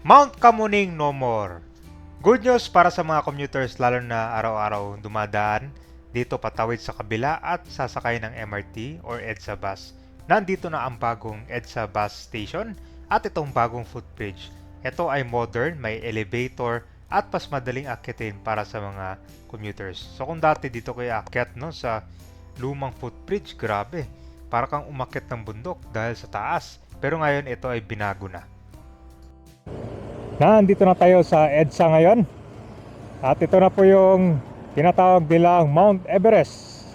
Mount Kamuning no more. Good news para sa mga commuters lalo na araw-araw dumadaan dito patawid sa kabila at sasakay ng MRT or EDSA bus. Nandito na ang bagong EDSA bus station at itong bagong footbridge. Ito ay modern, may elevator at mas madaling akyatin para sa mga commuters. So kung dati dito kayo akyat no, sa lumang footbridge, grabe, para kang umakyat ng bundok dahil sa taas. Pero ngayon ito ay binago na. Nandito na tayo sa EDSA ngayon. At ito na po yung tinatawag nilang Mount Everest.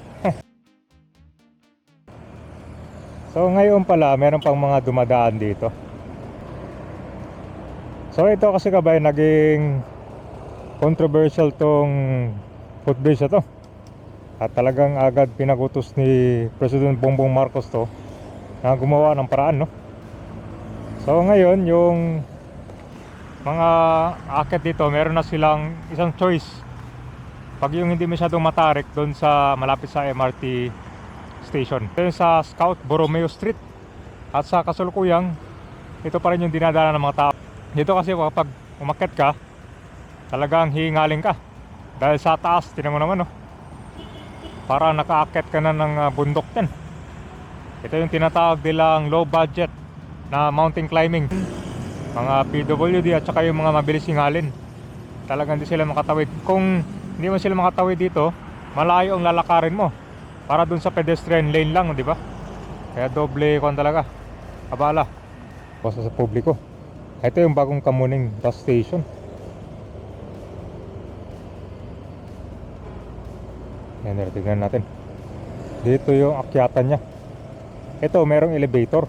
So ngayon pala, meron pang mga dumadaan dito. So ito kasi kabay, naging controversial tong footbridge na to. At talagang agad pinagutos ni President Bongbong Marcos to na gumawa ng paraan, no? So ngayon, yung mga aakyat dito, meron na silang isang choice. Pag yung hindi masyadong matarik doon sa malapit sa MRT station, ito yung sa Scout Borromeo Street. At sa kasulukuyang, ito pa rin yung dinadaanan ng mga tao. Dito kasi kapag umakyat ka, talagang hihingalin ka dahil sa taas. Tingnan mo naman, no? Parang nakaakyat ka na ng bundok din. Ito yung tinatawag nilang low budget na mountain climbing. Mga PWD at saka yung mga mabilis hingalin, talagang hindi sila makatawid. Kung hindi mo sila makatawid dito, malayo ang lalakarin mo para dun sa pedestrian lane lang, di ba? Kaya doble kon talaga abala basta sa publiko. Ito yung bagong Kamuning bus station. Yan, tingnan natin. Dito yung akyatan niya. Ito, merong elevator.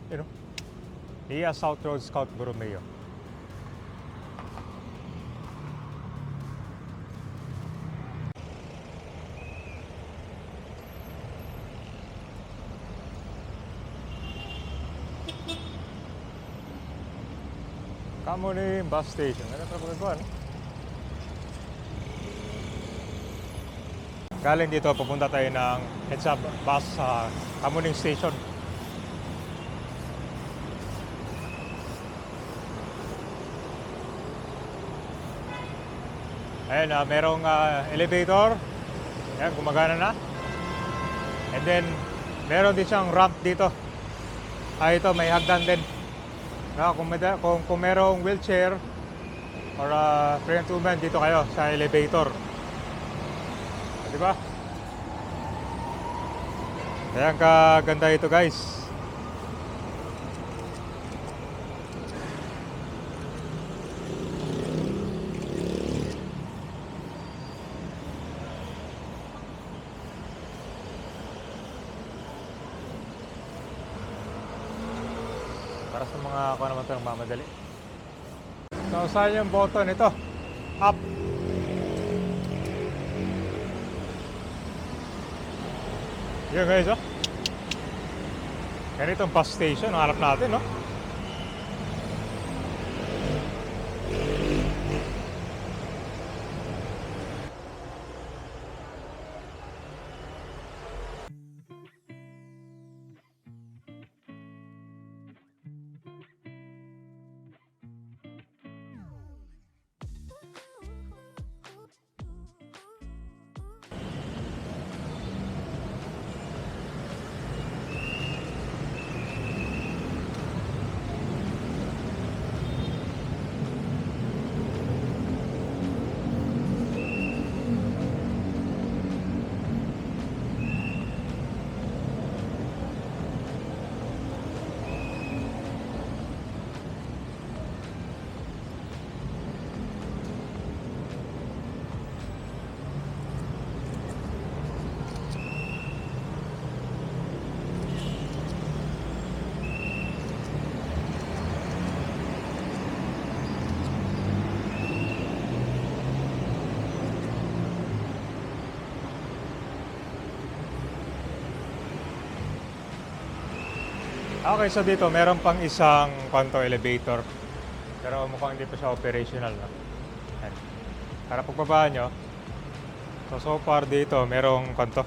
You know, Iya South Road Scout Borromeo. Kamuning bus station. Ano pa ba? Galing dito, pupunta tayo ng EDSA bus sa Kamuning Station. Ayan, merong elevator. Ayan, gumagana na. And then, meron din siyang ramp dito. Ito, may hagdan din. Kung merong wheelchair or pregnant woman, dito kayo sa elevator. Diba? Ayan, kaganda ito, guys. Para sa mga ako naman ito mamadali. So saan yung button ito? Up. Yun guys, oh. Yan itong bus station, hanap natin, no? Okay, so dito meron pang isang kanto elevator. Pero mukhang hindi pa siya operational, no? Yan. Para pagbaba nyo, So far dito, merong kanto.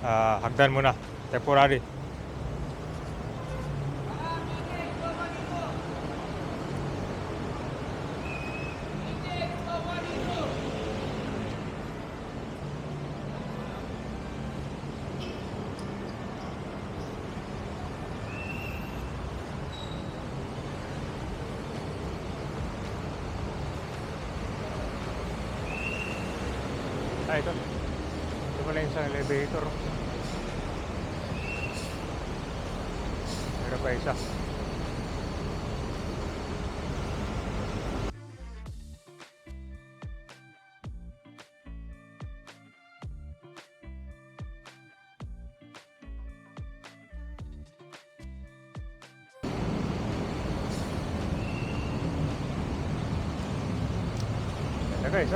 Hagdan muna. Temporary. Ito. Ito pala yung isang elevator. Meron pa isa. Ito guys,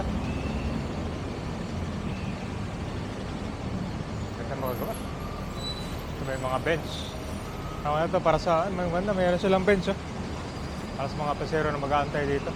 ganda magagawa. Ito may mga bench. Ako na ito para sa may ganda, mayroon silang bench para sa mga pasero na mag-aantay dito.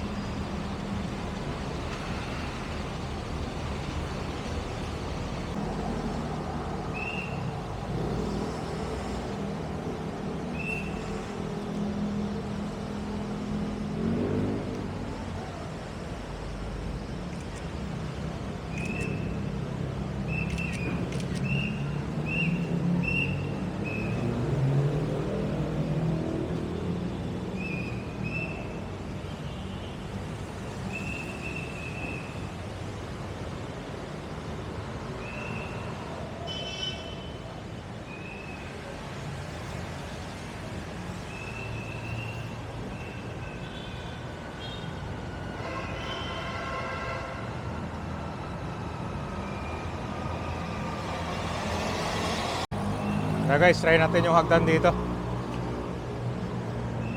Na guys, try natin yung hagdan dito.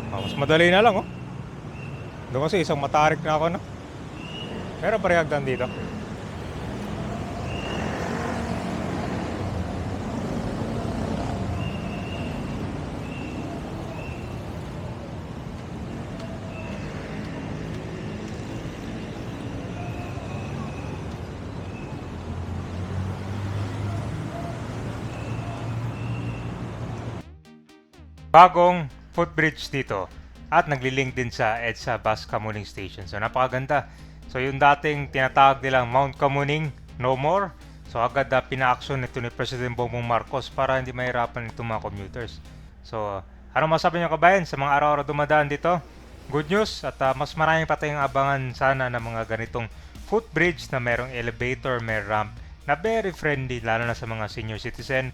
Mas madali na lang Doon kasi isang matarik na ako Meron pa rin hagdan dito. Bagong footbridge dito at nagli-link din sa EDSA Bus Commuting Station. So napakaganda. So yung dating tinatawag nilang Mount Commuting, no more. So agad pina-action nito ni President Bongbong Marcos para hindi mahirapan itong mga commuters. So ano masabi niyo kabayan sa mga araw-araw dumadaan dito? Good news at mas maraming pa tayong abangan sana ng mga ganitong footbridge na merong elevator, may ramp na very friendly lalo na sa mga senior citizen.